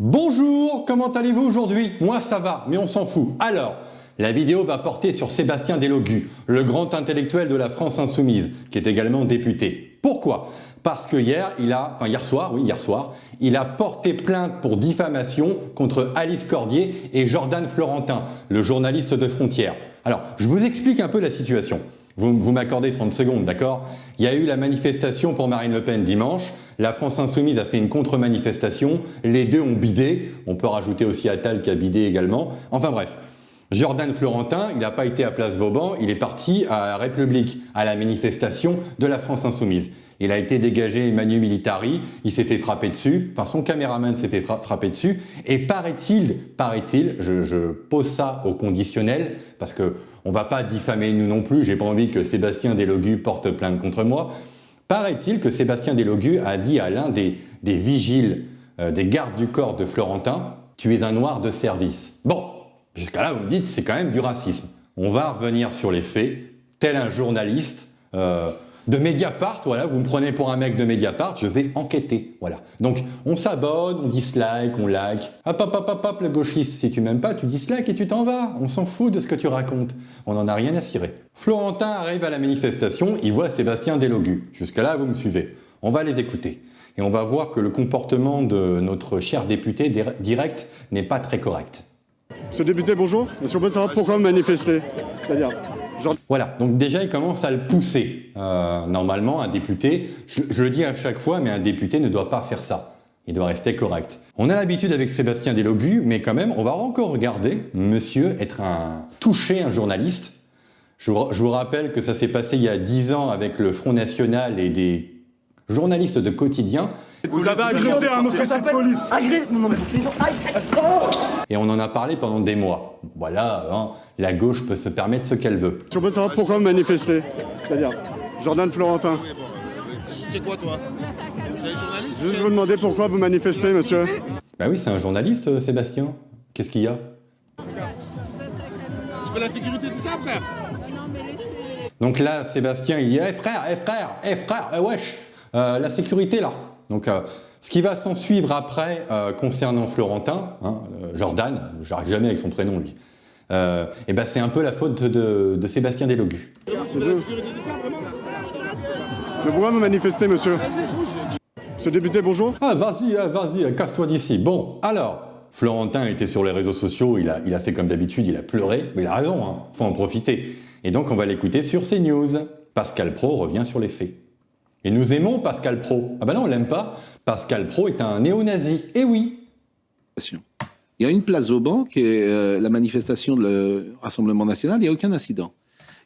Bonjour, comment allez-vous aujourd'hui? Moi ça va, mais on s'en fout. Alors, la vidéo va porter sur Sébastien Delogu, le grand intellectuel de la France Insoumise, qui est également député. Pourquoi? Parce que hier soir, il a porté plainte pour diffamation contre Alice Cordier et Jordan Florentin, le journaliste de Frontières. Alors, je vous explique un peu la situation. Vous m'accordez 30 secondes, d'accord? Il y a eu la manifestation pour Marine Le Pen dimanche. La France Insoumise a fait une contre-manifestation. Les deux ont bidé. On peut rajouter aussi Attal qui a bidé également. Enfin bref. Jordan Florentin, il n'a pas été à Place Vauban. Il est parti à la République, à la manifestation de la France Insoumise. Il a été dégagé manu militari. Il s'est fait frapper dessus. Enfin, son caméraman s'est fait frapper dessus. Et paraît-il, je pose ça au conditionnel parce que on va pas diffamer nous non plus, j'ai pas envie que Sébastien Delogu porte plainte contre moi. Paraît-il que Sébastien Delogu a dit à l'un des vigiles, des gardes du corps de Florentin, « Tu es un noir de service ». Bon, jusqu'à là vous me dites, c'est quand même du racisme. On va revenir sur les faits, tel un journaliste de Mediapart, voilà, vous me prenez pour un mec de Mediapart, je vais enquêter, voilà. Donc, on s'abonne, on dislike, on like. Hop, le gauchiste, si tu m'aimes pas, tu dislikes et tu t'en vas. On s'en fout de ce que tu racontes. On n'en a rien à cirer. Florentin arrive à la manifestation, il voit Sébastien Delogu. Jusqu'à là, vous me suivez. On va les écouter. Et on va voir que le comportement de notre cher député direct n'est pas très correct. Monsieur le député, bonjour. Est-ce qu'on peut savoir pourquoi vous manifestez? C'est-à-dire... Voilà, donc déjà il commence à le pousser. Normalement, un député, je le dis à chaque fois, mais un député ne doit pas faire ça. Il doit rester correct. On a l'habitude avec Sébastien Delogu, mais quand même, on va encore regarder monsieur toucher un journaliste. Je vous rappelle que ça s'est passé il y a 10 ans avec le Front National et des journalistes de quotidien. Vous avez agressé un officier de police. Et on en a parlé pendant des mois. Voilà, hein, la gauche peut se permettre ce qu'elle veut. Je peux savoir pourquoi vous manifestez? C'est-à-dire, Jordan Florentin. C'est quoi toi? C'est un journaliste? Juste vous demander pourquoi vous manifestez, monsieur. Bah oui, c'est un journaliste, Sébastien. Qu'est-ce qu'il y a? Tu fais la sécurité de ça, frère? Donc là, Sébastien, il dit « frère, wesh, la sécurité là ». Donc, ce qui va s'en suivre après concernant Florentin, Jordan, j'arrive jamais avec son prénom lui, et ben c'est un peu la faute de Sébastien Delogu. Tu fais la sécurité de ça, vraiment? Mais pourquoi vous manifestez, monsieur? Monsieur le député, bonjour. Ah, vas-y, casse-toi d'ici. Bon, alors, Florentin était sur les réseaux sociaux, il a fait comme d'habitude, il a pleuré, mais il a raison, hein, faut en profiter. Et donc, on va l'écouter sur CNews. Pascal Praud revient sur les faits. Et nous aimons Pascal Praud. Ah ben non, on l'aime pas. Pascal Praud est un néo-nazi. Eh oui. Il y a une place Vauban qui est la manifestation de Rassemblement National, il n'y a aucun incident.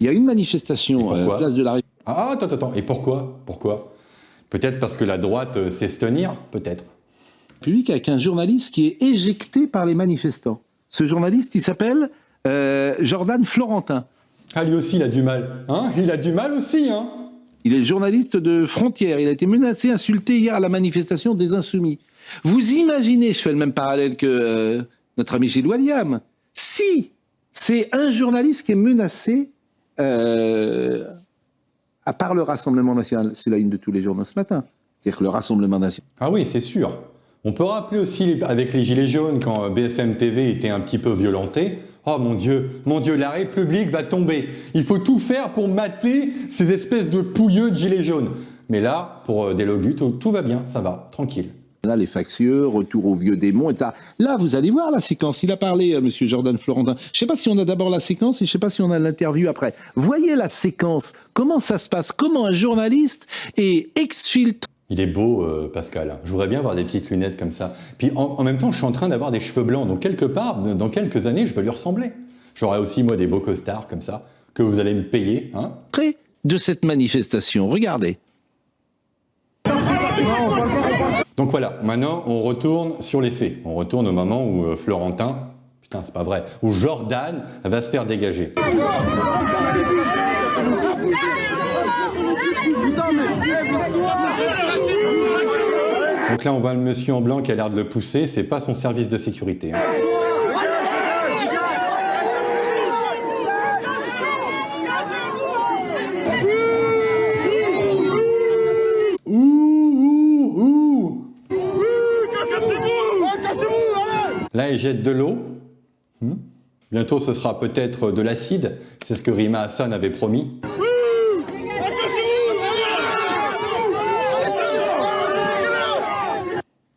Il y a une manifestation place de la République. Ah, attends. Et pourquoi? Peut-être parce que la droite sait se tenir? Peut-être. Avec un journaliste qui est éjecté par les manifestants. Ce journaliste, il s'appelle Jordan Florentin. Ah, lui aussi, il a du mal. Hein? Il a du mal aussi, hein? Il est journaliste de Frontières. Il a été menacé, insulté hier à la manifestation des Insoumis. Vous imaginez, je fais le même parallèle que notre ami Gilles Walliam, si c'est un journaliste qui est menacé à part le Rassemblement National, c'est la une de tous les journaux ce matin, c'est-à-dire que le Rassemblement National... Ah oui, c'est sûr. On peut rappeler aussi avec les Gilets jaunes quand BFM TV était un petit peu violenté. Oh mon Dieu, la République va tomber. Il faut tout faire pour mater ces espèces de pouilleux de gilets jaunes. Mais là, pour Delogu, tout va bien, ça va, tranquille. Là, les factieux, retour aux vieux démons, etc. Là, vous allez voir la séquence. Il a parlé, monsieur Jordan Florentin. Je ne sais pas si on a d'abord la séquence et je ne sais pas si on a l'interview après. Voyez la séquence. Comment ça se passe? Comment un journaliste est exfiltré? Il est beau, Pascal. Je voudrais bien avoir des petites lunettes comme ça. Puis en même temps, je suis en train d'avoir des cheveux blancs. Donc quelque part, dans quelques années, je vais lui ressembler. J'aurai aussi, moi, des beaux costards comme ça, que vous allez me payer. Hein, près de cette manifestation. Regardez. Donc voilà, maintenant, on retourne sur les faits. On retourne au moment où Florentin, putain, c'est pas vrai, où Jordan va se faire dégager. Donc là, on voit le monsieur en blanc qui a l'air de le pousser. C'est pas son service de sécurité. Hein. Cassez-vous! Là, ils jettent de l'eau. Bientôt, ce sera peut-être de l'acide. C'est ce que Rima Hassan avait promis.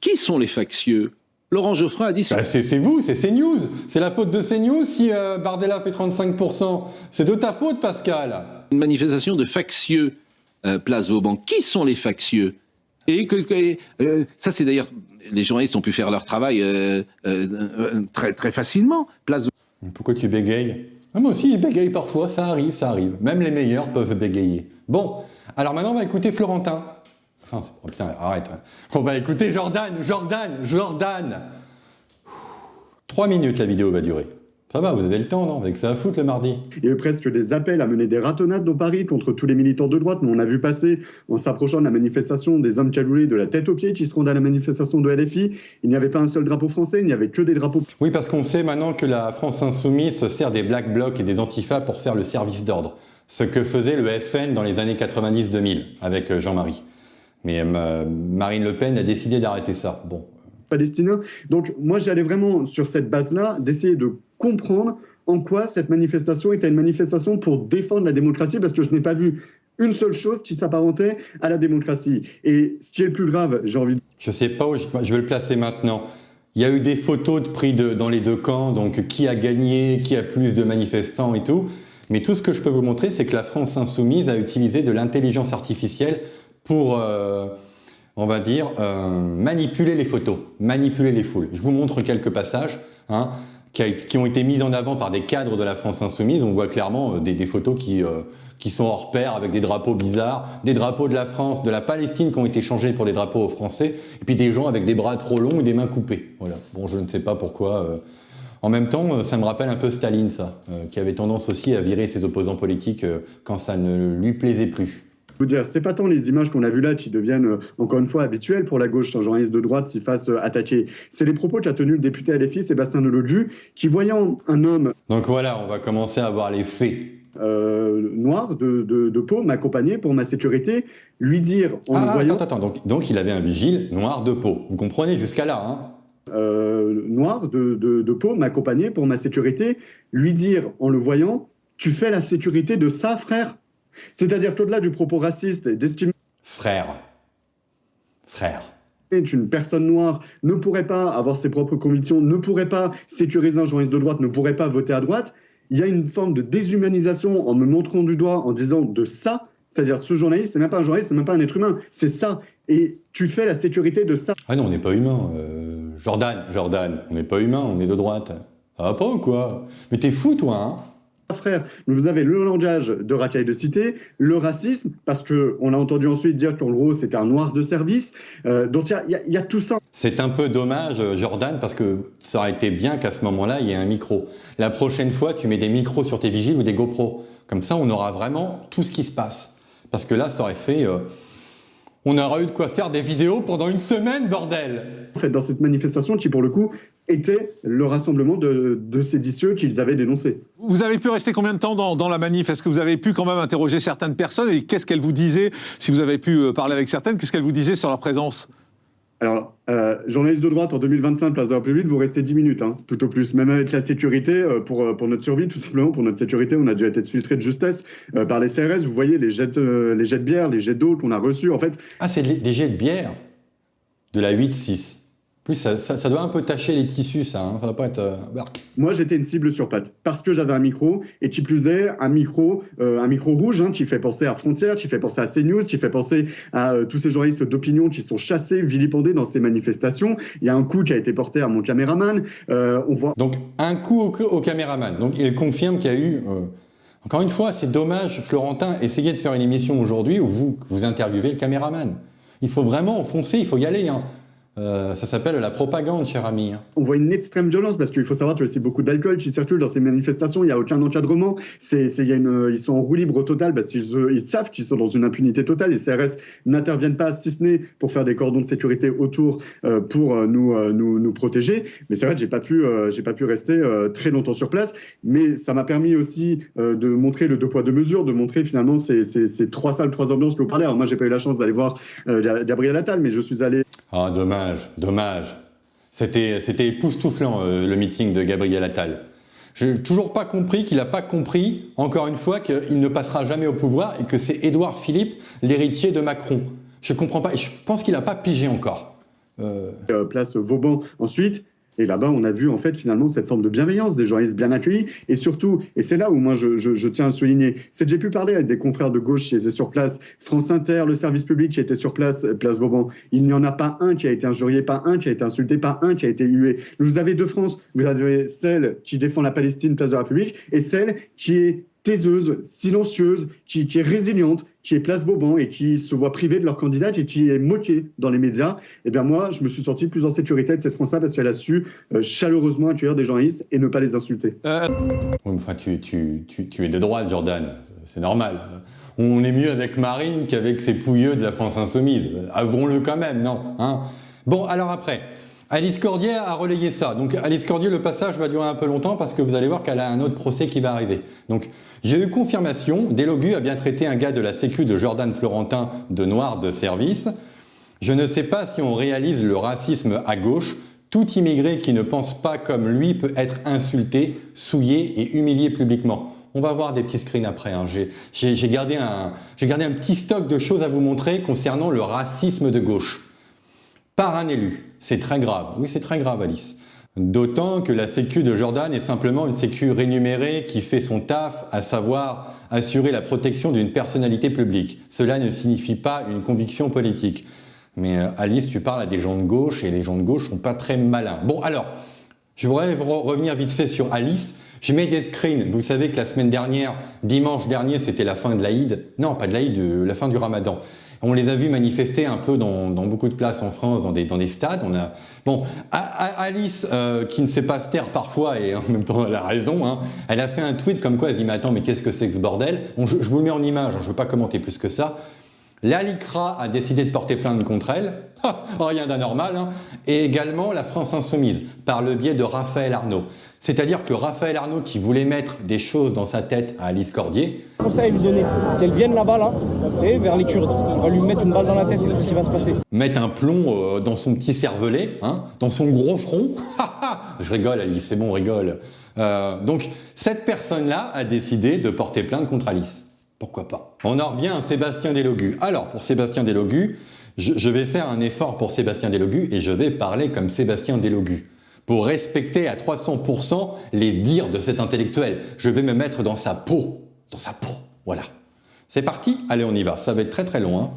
Qui sont les factieux? Laurent Geoffrin a dit... Bah c'est vous, c'est CNews. C'est la faute de CNews si Bardella fait 35%. C'est de ta faute, Pascal. Une manifestation de factieux, place Vauban. Qui sont les factieux? Et ça, c'est d'ailleurs... Les journalistes ont pu faire leur travail très, très facilement. Place... Pourquoi tu bégayes? Moi aussi, je bégaye parfois, ça arrive, ça arrive. Même les meilleurs peuvent bégayer. Bon, alors maintenant, on va écouter Florentin. Oh putain, arrête. On va écouter Jordan. 3 minutes, la vidéo va durer. Ça va, vous avez le temps, non? Avec ça à foutre le mardi. Il y a eu presque des appels à mener des ratonnades dans Paris contre tous les militants de droite, mais on a vu passer, en s'approchant de la manifestation, des hommes cagoulés de la tête aux pieds qui se rendent à la manifestation de LFI. Il n'y avait pas un seul drapeau français, il n'y avait que des drapeaux... Oui, parce qu'on sait maintenant que la France Insoumise se sert des Black Blocs et des Antifas pour faire le service d'ordre. Ce que faisait le FN dans les années 90-2000 avec Jean-Marie. Mais Marine Le Pen a décidé d'arrêter ça. Bon. Palestinien. Donc moi j'allais vraiment sur cette base-là d'essayer de comprendre en quoi cette manifestation était une manifestation pour défendre la démocratie, parce que je n'ai pas vu une seule chose qui s'apparentait à la démocratie. Et ce qui est le plus grave, j'ai envie de... Je sais pas où je vais le placer maintenant. Il y a eu des photos de prix dans les deux camps, donc qui a gagné, qui a plus de manifestants et tout. Mais tout ce que je peux vous montrer, c'est que la France Insoumise a utilisé de l'intelligence artificielle pour, on va dire, manipuler les photos, manipuler les foules. Je vous montre quelques passages qui ont été mis en avant par des cadres de la France Insoumise. On voit clairement des photos qui sont hors pair, avec des drapeaux bizarres, des drapeaux de la France, de la Palestine qui ont été changés pour des drapeaux français, et puis des gens avec des bras trop longs ou des mains coupées. Voilà. Bon, je ne sais pas pourquoi. En même temps, ça me rappelle un peu Staline, ça, qui avait tendance aussi à virer ses opposants politiques quand ça ne lui plaisait plus. Vous dire, c'est pas tant les images qu'on a vues là qui deviennent encore une fois habituelles pour la gauche, un journaliste de droite s'y fasse attaquer. C'est les propos qu'a tenus le député LFI Sébastien Delogu, qui voyant un homme... Donc voilà, on va commencer à voir les faits. Noir de peau m'accompagner pour ma sécurité, lui dire en le voyant... Attends, donc il avait un vigile noir de peau. Vous comprenez jusqu'à là, hein? Noir de peau m'accompagner pour ma sécurité, lui dire en le voyant, tu fais la sécurité de ça, frère. C'est-à-dire qu'au-delà du propos raciste et d'estimer... Frère. Une personne noire ne pourrait pas avoir ses propres convictions, ne pourrait pas sécuriser un journaliste de droite, ne pourrait pas voter à droite. Il y a une forme de déshumanisation en me montrant du doigt, en disant de ça, c'est-à-dire ce journaliste, c'est même pas un journaliste, c'est même pas un être humain, c'est ça. Et tu fais la sécurité de ça. Ah non, on n'est pas humain. Jordan, on n'est pas humain, on est de droite. Ça va pas ou quoi? Mais t'es fou, toi, hein? Frère, vous avez le langage de racaille de cité, le racisme, parce qu'on a entendu ensuite dire qu'en gros c'était un noir de service, donc il y a tout ça. C'est un peu dommage, Jordan, parce que ça aurait été bien qu'à ce moment-là il y ait un micro. La prochaine fois, tu mets des micros sur tes vigiles ou des GoPro. Comme ça, on aura vraiment tout ce qui se passe. Parce que là, ça aurait fait... on aura eu de quoi faire des vidéos pendant une semaine, bordel! En fait, dans cette manifestation qui, pour le coup, était le rassemblement de séditieux qu'ils avaient dénoncés. Vous avez pu rester combien de temps dans la manif? Est-ce que vous avez pu quand même interroger certaines personnes? Et qu'est-ce qu'elles vous disaient? Si vous avez pu parler avec certaines, qu'est-ce qu'elles vous disaient sur leur présence? Alors, journaliste de droite en 2025, place de la République, vous restez 10 minutes, hein, tout au plus. Même avec la sécurité, pour notre survie, tout simplement, pour notre sécurité, on a dû être filtré de justesse par les CRS. Vous voyez les jets de bière, les jets d'eau qu'on a reçus, en fait. Ah, c'est des jets de bière de la 8-6. Plus, ça doit un peu tacher les tissus, ça. Hein. Ça doit pas être... Moi, j'étais une cible sur patte parce que j'avais un micro, et qui plus est, un micro rouge, hein, qui fait penser à Frontières, qui fait penser à CNews, qui fait penser à tous ces journalistes d'opinion qui sont chassés, vilipendés dans ces manifestations. Il y a un coup qui a été porté à mon caméraman. On voit... Donc, un coup au caméraman. Donc, il confirme qu'il y a eu... Encore une fois, c'est dommage, Florentin, essayez de faire une émission aujourd'hui où vous interviewez le caméraman. Il faut vraiment foncer, il faut y aller, hein. Ça s'appelle la propagande, cher ami. On voit une extrême violence parce qu'il faut savoir qu'il y a aussi beaucoup d'alcool qui circule dans ces manifestations. Il n'y a aucun encadrement. Ils sont en roue libre total parce qu'ils savent qu'ils sont dans une impunité totale. Les CRS n'interviennent pas, si ce n'est pour faire des cordons de sécurité autour pour nous protéger. Mais c'est vrai que j'ai pas pu rester très longtemps sur place. Mais ça m'a permis aussi de montrer le deux poids deux mesures, de montrer finalement ces trois salles, trois ambiances que vous parlez. Alors moi, j'ai pas eu la chance d'aller voir Gabriel Attal, mais je suis allé. Ah, dommage. C'était époustouflant, le meeting de Gabriel Attal. Je n'ai toujours pas compris qu'il n'a pas compris, encore une fois, qu'il ne passera jamais au pouvoir et que c'est Édouard Philippe, l'héritier de Macron. Je ne comprends pas, et je pense qu'il n'a pas pigé encore. Place Vauban ensuite. Et là-bas, on a vu en fait finalement cette forme de bienveillance, des journalistes bien accueillis. Et surtout, et c'est là où moi je tiens à le souligner, c'est que j'ai pu parler avec des confrères de gauche qui étaient sur place, France Inter, le service public qui était sur place, place Vauban. Il n'y en a pas un qui a été injurié, pas un qui a été insulté, pas un qui a été hué. Vous avez deux France, vous avez celle qui défend la Palestine, place de la République, et celle qui est taiseuse, silencieuse, qui est résiliente, qui est place Vauban et qui se voit privée de leur candidate et qui est moquée dans les médias. Eh bien moi, je me suis senti plus en sécurité de cette France-là parce qu'elle a su chaleureusement accueillir des journalistes et ne pas les insulter. Oui, enfin, tu es de droite, Jordan. C'est normal. On est mieux avec Marine qu'avec ces pouilleux de la France Insoumise. Avouons-le quand même, non, hein? Bon, alors après, Alice Cordier a relayé ça. Donc Alice Cordier, le passage va durer un peu longtemps parce que vous allez voir qu'elle a un autre procès qui va arriver. Donc j'ai eu confirmation, Delogu a bien traité un gars de la sécu de Jordan Florentin de noir de service. Je ne sais pas si on réalise le racisme à gauche. Tout immigré qui ne pense pas comme lui peut être insulté, souillé et humilié publiquement. On va voir des petits screens après. Hein. J'ai gardé un petit stock de choses à vous montrer concernant le racisme de gauche. Par un élu. C'est très grave. Oui, c'est très grave, Alice. D'autant que la sécu de Jordan est simplement une sécu rémunérée qui fait son taf, à savoir assurer la protection d'une personnalité publique. Cela ne signifie pas une conviction politique. Mais Alice, tu parles à des gens de gauche et les gens de gauche sont pas très malins. Bon, alors, je voudrais revenir vite fait sur Alice. Je mets des screens. Vous savez que la semaine dernière, dimanche dernier, c'était la fin de l'Aïd. Non, pas de l'Aïd, la fin du Ramadan. On les a vus manifester un peu dans beaucoup de places en France, dans des stades. Bon, Alice, qui ne sait pas se taire parfois, et en même temps elle a raison, hein, elle a fait un tweet comme quoi elle se dit « Mais attends, mais qu'est-ce que c'est que ce bordel ?» Bon, je vous le mets en image, hein, je ne veux pas commenter plus que ça. La LICRA a décidé de porter plainte contre elle, rien d'anormal, hein, et également la France Insoumise, par le biais de Raphaël Arnaud. C'est-à-dire que Raphaël Arnaud, qui voulait mettre des choses dans sa tête à Alice Cordier... conseil à lui donner, qu'elle vienne là-bas, là, et vers les Kurdes. On va lui mettre une balle dans la tête, c'est ce qui va se passer. Mettre un plomb dans son petit cervelet, hein, dans son gros front. Je rigole, Alice, c'est bon, on rigole. Donc, cette personne-là a décidé de porter plainte contre Alice. Pourquoi pas? On en revient à Sébastien Delogu. Alors, pour Sébastien Delogu, je vais faire un effort pour Sébastien Delogu et je vais parler comme Sébastien Delogu. Pour respecter à 300% les dires de cet intellectuel. Je vais me mettre dans sa peau. Dans sa peau, voilà. C'est parti? Allez, on y va. Ça va être très très long. Hein.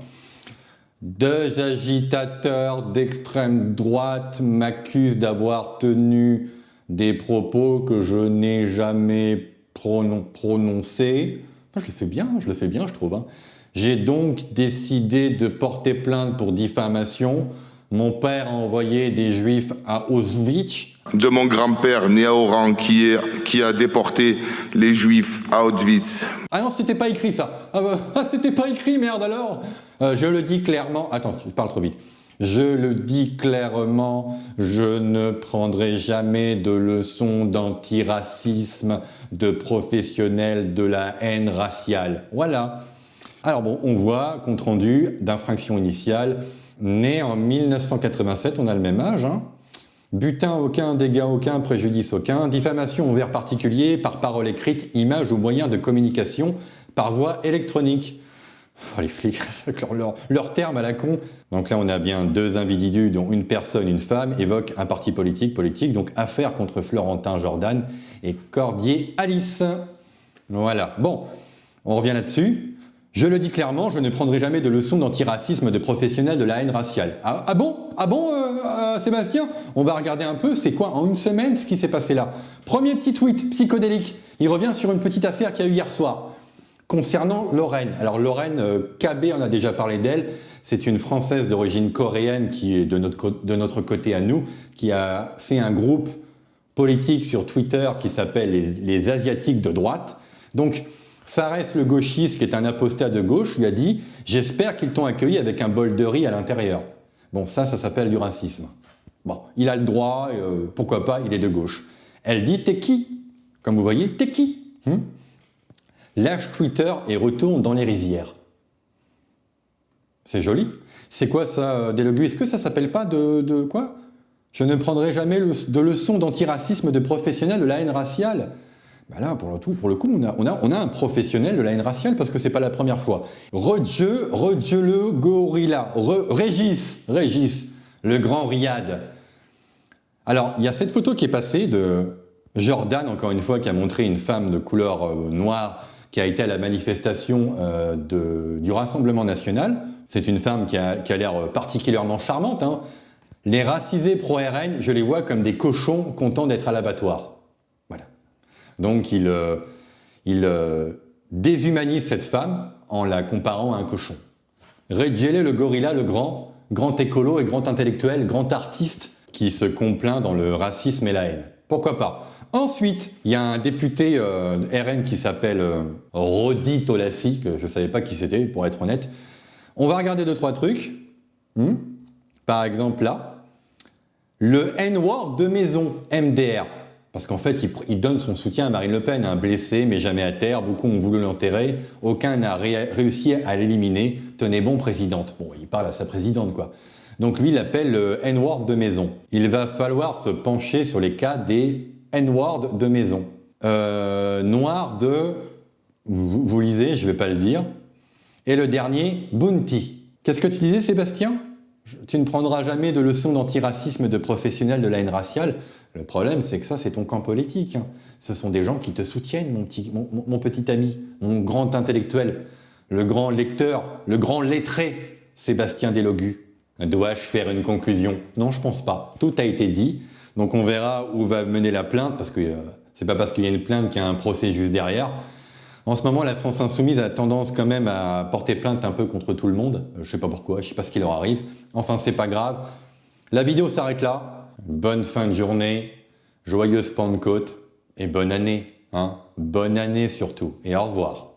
Deux agitateurs d'extrême droite m'accusent d'avoir tenu des propos que je n'ai jamais prononcés. Enfin, je le fais bien, je trouve. Hein. J'ai donc décidé de porter plainte pour diffamation. Mon père a envoyé des juifs à Auschwitz. De mon grand-père né à Oran qui a déporté les juifs à Auschwitz. Ah non, c'était pas écrit ça. C'était pas écrit, merde alors. Je le dis clairement. Attends, je parle trop vite. Je le dis clairement, je ne prendrai jamais de leçons d'antiracisme de professionnels de la haine raciale. Voilà. Alors bon, on voit compte rendu d'infraction initiale. Né en 1987, on a le même âge. Hein. Butin aucun, dégât aucun, préjudice aucun. Diffamation envers particulier par parole écrite, image ou moyen de communication par voie électronique. Oh, les flics, leur terme à la con. Donc là, on a bien deux individus dont une personne, une femme, évoquent un parti politique, donc affaire contre Florentin Jordan et Cordier Alice. Voilà. Bon, on revient là-dessus. Je le dis clairement, je ne prendrai jamais de leçons d'antiracisme de professionnels de la haine raciale. Ah bon, Sébastien? On va regarder un peu, c'est quoi en une semaine ce qui s'est passé là? Premier petit tweet psychodélique, il revient sur une petite affaire qu'il y a eu hier soir, concernant Lorraine. Alors Lorraine, KB, on a déjà parlé d'elle, c'est une Française d'origine coréenne qui est de notre côté à nous, qui a fait un groupe politique sur Twitter qui s'appelle les Asiatiques de droite. Donc, Farès le gauchiste, qui est un apostat de gauche, lui a dit « J'espère qu'ils t'ont accueilli avec un bol de riz à l'intérieur. » Bon, ça s'appelle du racisme. Bon, il a le droit, pourquoi pas, il est de gauche. Elle dit « T'es qui ?» Comme vous voyez, « T'es qui ?» Lâche Twitter et retourne dans les rizières. C'est joli. C'est quoi ça, Delogu? Est-ce que ça s'appelle pas de quoi? Je ne prendrai jamais de leçons d'antiracisme de professionnels de la haine raciale. Ben là, pour le coup, on a un professionnel de la haine raciale parce que c'est pas la première fois. Le gorilla, Régis, le grand Riyad. Alors, il y a cette photo qui est passée de Jordan, encore une fois, qui a montré une femme de couleur noire qui a été à la manifestation du Rassemblement National. C'est une femme qui a l'air particulièrement charmante, hein. Les racisés pro-RN, je les vois comme des cochons contents d'être à l'abattoir. Voilà. Donc il déshumanise cette femme en la comparant à un cochon. Redjelé le gorilla, le grand écolo et grand intellectuel, grand artiste qui se complaint dans le racisme et la haine. Pourquoi pas? Ensuite, il y a un député RN qui s'appelle Rodi Tolassi, que je ne savais pas qui c'était, pour être honnête. On va regarder 2-3 trucs. Par exemple là, le N-word de maison, MDR. Parce qu'en fait, il donne son soutien à Marine Le Pen, un blessé mais jamais à terre. Beaucoup ont voulu l'enterrer. Aucun n'a réussi à l'éliminer. Tenez bon, présidente. Bon, il parle à sa présidente, quoi. Donc lui, il l'appelle le N-word de maison. Il va falloir se pencher sur les cas des N-word de maison. Noir de... Vous lisez, je ne vais pas le dire. Et le dernier, Bounty. Qu'est-ce que tu disais, Sébastien? Tu ne prendras jamais de leçons d'antiracisme de professionnels de la haine raciale. Le problème, c'est que ça, c'est ton camp politique, hein. Ce sont des gens qui te soutiennent, mon petit ami, mon grand intellectuel, le grand lecteur, le grand lettré, Sébastien Delogu. Dois-je faire une conclusion? Non, je pense pas. Tout a été dit. Donc on verra où va mener la plainte, parce que c'est pas parce qu'il y a une plainte qu'il y a un procès juste derrière. En ce moment, la France Insoumise a tendance quand même à porter plainte un peu contre tout le monde. Je sais pas pourquoi, je sais pas ce qui leur arrive. Enfin, c'est pas grave. La vidéo s'arrête là. Bonne fin de journée, joyeuse Pentecôte et bonne année, hein. Bonne année surtout. Et au revoir.